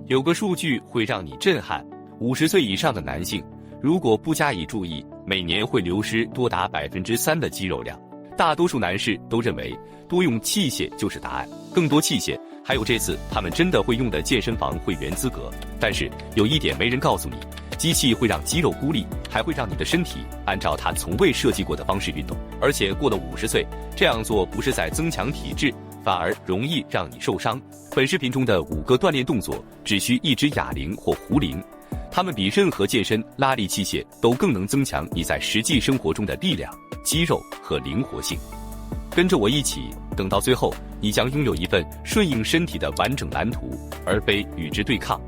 有个数据会让你震撼：50岁以上的男性，如果不加以注意，每年会流失多达3%的肌肉量。大多数男士都认为多用器械就是答案，更多器械，还有这次他们真的会用的健身房会员资格。但是有一点没人告诉你，机器会让肌肉孤立，还会让你的身体按照它从未设计过的方式运动。而且过了50岁，这样做不是在增强体质，反而容易让你受伤。本视频中的5个锻炼动作，只需一只哑铃或壶铃，它们比任何健身拉力器械都更能增强你在实际生活中的力量、肌肉和灵活性。跟着我一起，等到最后，你将拥有一份顺应身体的完整蓝图，而非与之对抗。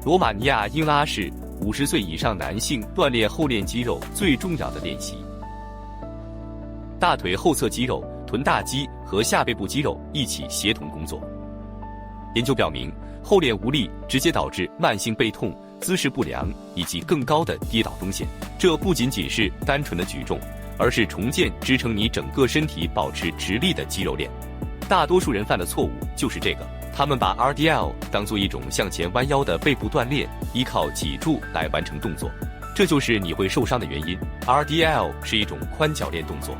罗马尼亚英拉是50岁以上男性锻炼后链肌肉最重要的练习。大腿后侧肌肉、臀大肌和下背部肌肉一起协同工作。研究表明，后链无力直接导致慢性背痛、姿势不良以及更高的跌倒风险。这不仅仅是单纯的举重，而是重建支撑你整个身体保持直立的肌肉链。大多数人犯的错误就是这个，他们把 RDL 当作一种向前弯腰的背部锻炼，依靠脊柱来完成动作，这就是你会受伤的原因。RDL 是一种髋铰链动作，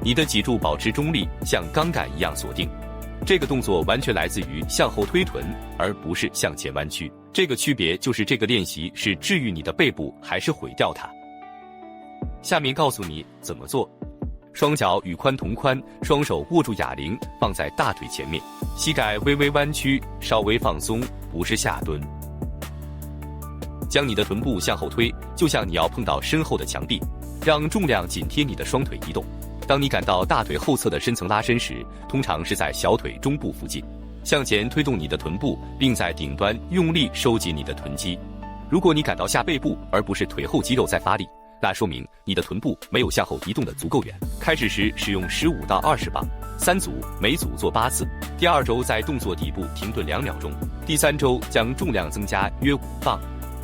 你的脊柱保持中立，像钢杆一样锁定。这个动作完全来自于向后推臀，而不是向前弯曲。这个区别就是这个练习是治愈你的背部，还是毁掉它。下面告诉你怎么做。双脚与髋同宽，双手握住哑铃，放在大腿前面，膝盖微微弯曲，稍微放松，不是下蹲。将你的臀部向后推，就像你要碰到身后的墙壁，让重量紧贴你的双腿移动。当你感到大腿后侧的深层拉伸时，通常是在小腿中部附近，向前推动你的臀部，并在顶端用力收紧你的臀肌。如果你感到下背部而不是腿后肌肉在发力，那说明你的臀部没有向后移动的足够远。开始时使用15到20磅，3组，每组做8次。第2周在动作底部停顿2秒钟。第3周将重量增加约5磅。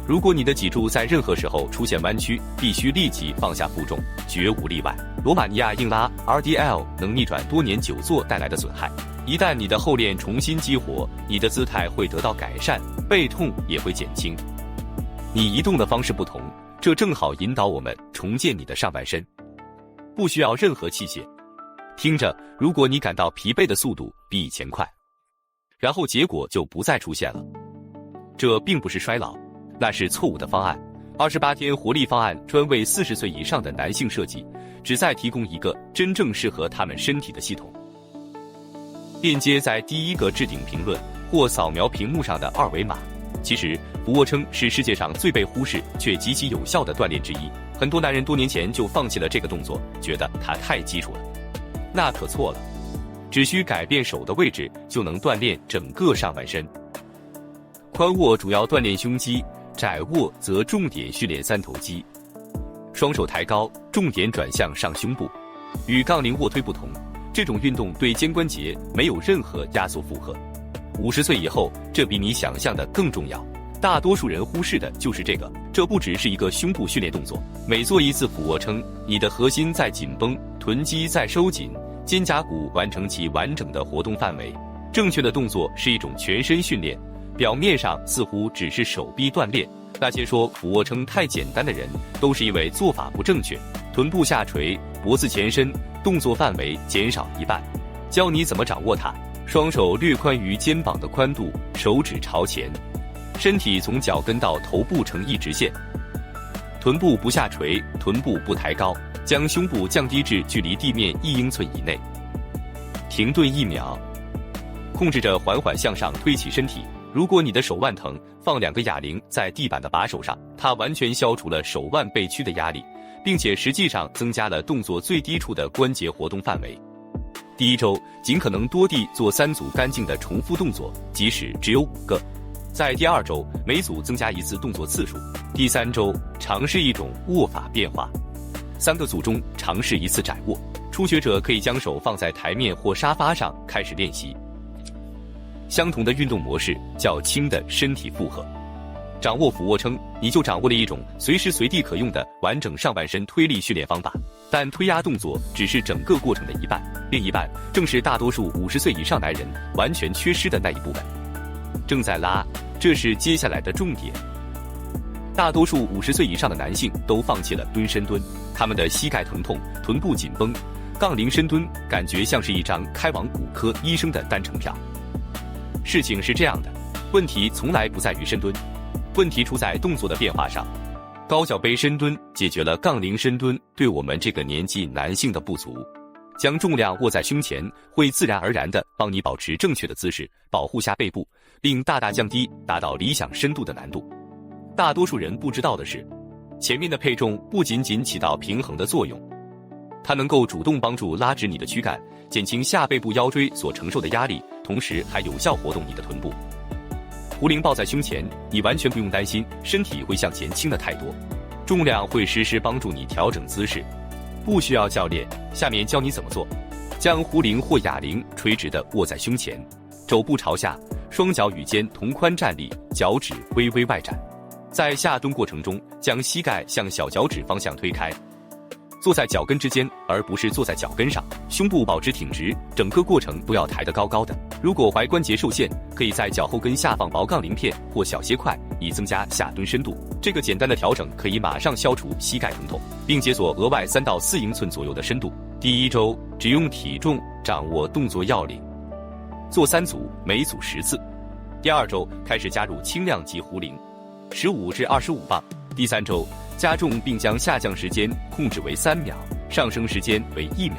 如果你的脊柱在任何时候出现弯曲，必须立即放下负重，绝无例外。罗马尼亚硬拉 RDL 能逆转多年久坐带来的损害。一旦你的后链重新激活，你的姿态会得到改善，背痛也会减轻。你移动的方式不同，这正好引导我们重建你的上半身，不需要任何器械。听着，如果你感到疲惫的速度比以前快，然后结果就不再出现了，这并不是衰老，那是错误的方案。28天活力方案专为40岁以上的男性设计，旨在提供一个真正适合他们身体的系统。链接在第1个置顶评论或扫描屏幕上的2维码。其实，俯卧撑是世界上最被忽视却极其有效的锻炼之一。很多男人多年前就放弃了这个动作，觉得它太基础了。那可错了，只需改变手的位置，就能锻炼整个上半身。宽握主要锻炼胸肌，窄握则重点训练三头肌。双手抬高，重点转向上胸部。与杠铃卧推不同，这种运动对肩关节没有任何压缩负荷。50岁以后，这比你想象的更重要。大多数人忽视的就是这个。这不只是一个胸部训练动作，每做一次俯卧撑，你的核心在紧绷，臀肌在收紧，肩胛骨完成其完整的活动范围。正确的动作是一种全身训练，表面上似乎只是手臂锻炼。那些说俯卧撑太简单的人，都是因为做法不正确。臀部下垂，脖子前伸，动作范围减少一半。教你怎么掌握它。双手略宽于肩膀的宽度，手指朝前，身体从脚跟到头部呈一直线，臀部不下垂，臀部不抬高，将胸部降低至距离地面1英寸以内。停顿1秒，控制着缓缓向上推起身体。如果你的手腕疼，放2个哑铃在地板的把手上，它完全消除了手腕背屈的压力，并且实际上增加了动作最低处的关节活动范围。第1周，尽可能多地做3组干净的重复动作，即使只有5个。在第2周，每组增加1次动作次数。第3周，尝试一种握法变化，3个组中尝试1次窄握。初学者可以将手放在台面或沙发上开始练习。相同的运动模式，较轻的身体负荷。掌握俯卧撑，你就掌握了一种随时随地可用的完整上半身推力训练方法。但推压动作只是整个过程的一半，另一半正是大多数50岁以上男人完全缺失的那一部分。正在拉这是接下来的重点。大多数50岁以上的男性都放弃了蹲深蹲，他们的膝盖疼痛、臀部紧绷，杠铃深蹲感觉像是一张开往骨科医生的单程票。事情是这样的，问题从来不在于深蹲，问题出在动作的变化上。高脚杯深蹲解决了杠铃深蹲对我们这个年纪男性的不足。将重量握在胸前，会自然而然地帮你保持正确的姿势，保护下背部，并大大降低达到理想深度的难度。大多数人不知道的是，前面的配重不仅仅起到平衡的作用，它能够主动帮助拉直你的躯干，减轻下背部腰椎所承受的压力，同时还有效活动你的臀部。壶铃抱在胸前，你完全不用担心身体会向前倾的太多，重量会实时帮助你调整姿势，不需要教练。下面教你怎么做。将壶铃或哑铃垂直地握在胸前，肘部朝下，双脚与肩同宽站立，脚趾微微外展。在下蹲过程中，将膝盖向小脚趾方向推开，坐在脚跟之间，而不是坐在脚跟上，胸部保持挺直，整个过程都要抬得高高的。如果踝关节受限，可以在脚后跟下放薄杠铃片或小鞋块，以增加下蹲深度。这个简单的调整可以马上消除膝盖疼痛，并解锁额外3到4英寸左右的深度。第1周只用体重掌握动作要领，做3组，每组10次。第2周开始加入轻量级壶铃，15至25磅。第3周加重并将下降时间控制为3秒，上升时间为1秒。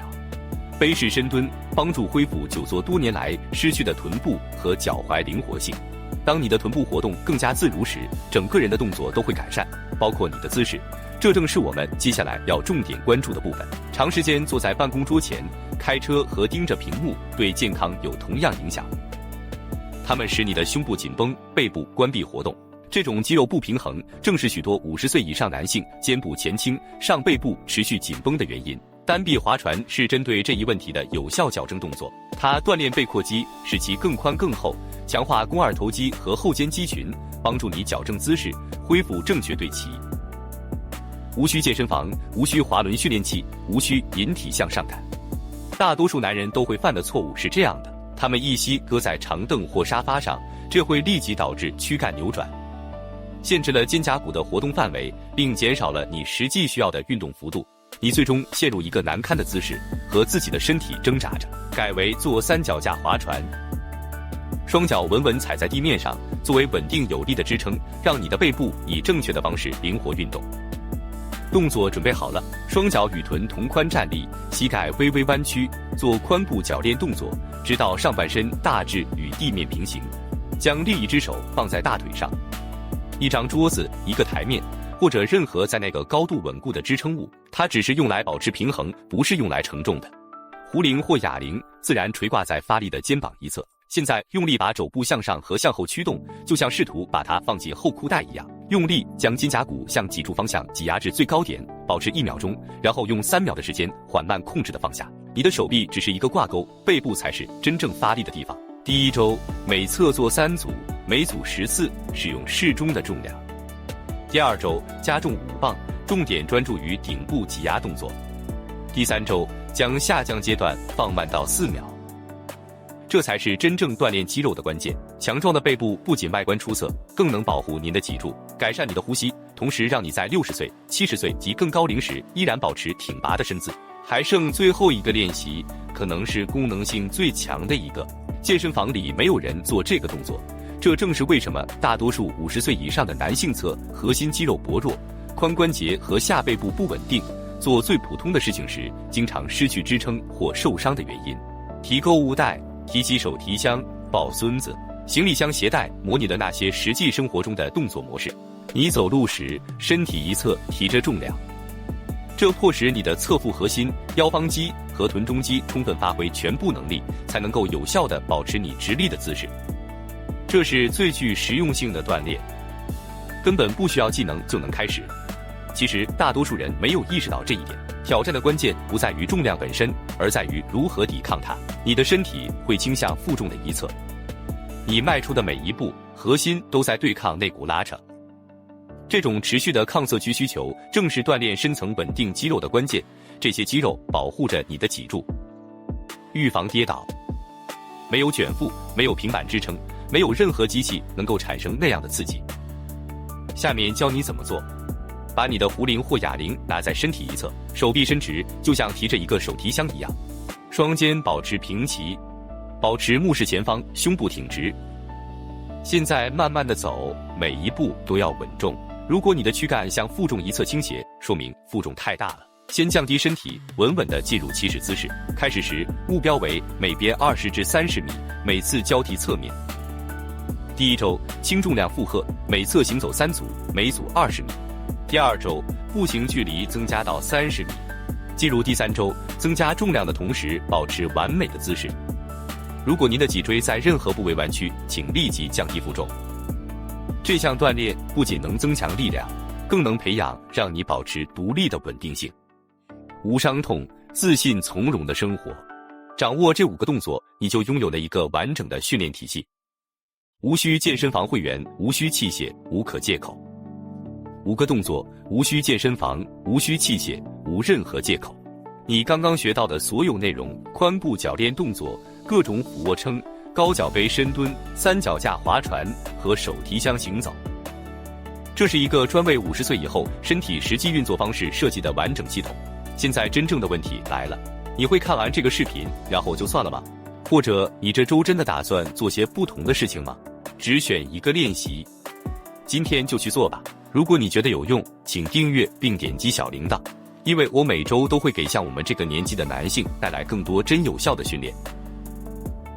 杯式深蹲帮助恢复久坐多年来失去的臀部和脚踝灵活性。当你的臀部活动更加自如时，整个人的动作都会改善，包括你的姿势。这正是我们接下来要重点关注的部分。长时间坐在办公桌前、开车和盯着屏幕，对健康有同样影响。它们使你的胸部紧绷，背部关闭活动。这种肌肉不平衡，正是许多50岁以上男性肩部前倾、上背部持续紧绷的原因。单臂划船是针对这一问题的有效矫正动作，它锻炼背阔肌，使其更宽更厚，强化肱二头肌和后肩肌群，帮助你矫正姿势，恢复正确对齐。无需健身房，无需滑轮训练器，无需引体向上杆。大多数男人都会犯的错误是这样的，他们一膝搁在长凳或沙发上，这会立即导致躯干扭转，限制了肩胛骨的活动范围，并减少了你实际需要的运动幅度。你最终陷入一个难堪的姿势，和自己的身体挣扎着。改为坐3脚架划船，双脚稳稳踩在地面上，作为稳定有力的支撑，让你的背部以正确的方式灵活运动。动作准备好了，双脚与臀同宽站立，膝盖微微弯曲，做髋部铰链动作，直到上半身大致与地面平行。将另一只手放在大腿上，一张桌子、一个台面，或者任何在那个高度稳固的支撑物，它只是用来保持平衡，不是用来承重的。壶铃或哑铃自然垂挂在发力的肩膀一侧。现在用力把肘部向上和向后驱动，就像试图把它放进后裤带一样。用力将肩胛骨向脊柱方向挤压至最高点，保持1秒钟，然后用3秒的时间缓慢控制的放下。你的手臂只是一个挂钩，背部才是真正发力的地方。第1周每侧做3组，每组10次，使用适中的重量。第2周加重5磅，重点专注于顶部挤压动作。第3周将下降阶段放慢到4秒。这才是真正锻炼肌肉的关键。强壮的背部不仅外观出色，更能保护您的脊柱，改善你的呼吸，同时让你在60岁、70岁及更高龄时依然保持挺拔的身姿。还剩最后一个练习，可能是功能性最强的一个。健身房里没有人做这个动作，这正是为什么大多数50岁以上的男性侧核心肌肉薄弱，髋关节和下背部不稳定，做最普通的事情时经常失去支撑或受伤的原因。提购物袋，提起手提箱，抱孙子，行李箱携带模拟了那些实际生活中的动作模式。你走路时，身体一侧提着重量，这迫使你的侧腹核心、腰方肌和臀中肌充分发挥全部能力，才能够有效地保持你直立的姿势。这是最具实用性的锻炼，根本不需要技能就能开始。其实大多数人没有意识到这一点。挑战的关键不在于重量本身，而在于如何抵抗它。你的身体会倾向负重的一侧，你迈出的每一步，核心都在对抗那股拉扯。这种持续的抗侧屈需求，正是锻炼深层稳定肌肉的关键。这些肌肉保护着你的脊柱，预防跌倒。没有卷腹，没有平板支撑，没有任何机器能够产生那样的刺激。下面教你怎么做。把你的壶铃或哑铃拿在身体一侧，手臂伸直，就像提着一个手提箱一样，双肩保持平齐，保持目视前方，胸部挺直。现在慢慢的走，每一步都要稳重。如果你的躯干向负重一侧倾斜，说明负重太大了。先降低身体，稳稳地进入起始姿势。开始时，目标为每边20至30米，每次交替侧面。第一周，轻重量负荷，每侧行走3组，每组20米。第二周，步行距离增加到30米。进入第3周，增加重量的同时，保持完美的姿势。如果您的脊椎在任何部位弯曲，请立即降低负重。这项锻炼不仅能增强力量，更能培养让你保持独立的稳定性。无伤痛、自信从容的生活。掌握这5个动作，你就拥有了一个完整的训练体系。无需健身房会员，无需器械，无可借口。5个动作，无需健身房，无需器械，无任何借口。你刚刚学到的所有内容，髋部铰链动作、各种俯卧撑、高脚杯深蹲、3脚架划船和手提箱行走。这是一个专为50岁以后身体实际运作方式设计的完整系统。现在真正的问题来了，你会看完这个视频，然后就算了吗？或者你这周真的打算做些不同的事情吗？只选一个练习，今天就去做吧。如果你觉得有用，请订阅并点击小铃铛，因为我每周都会给像我们这个年纪的男性带来更多真有效的训练。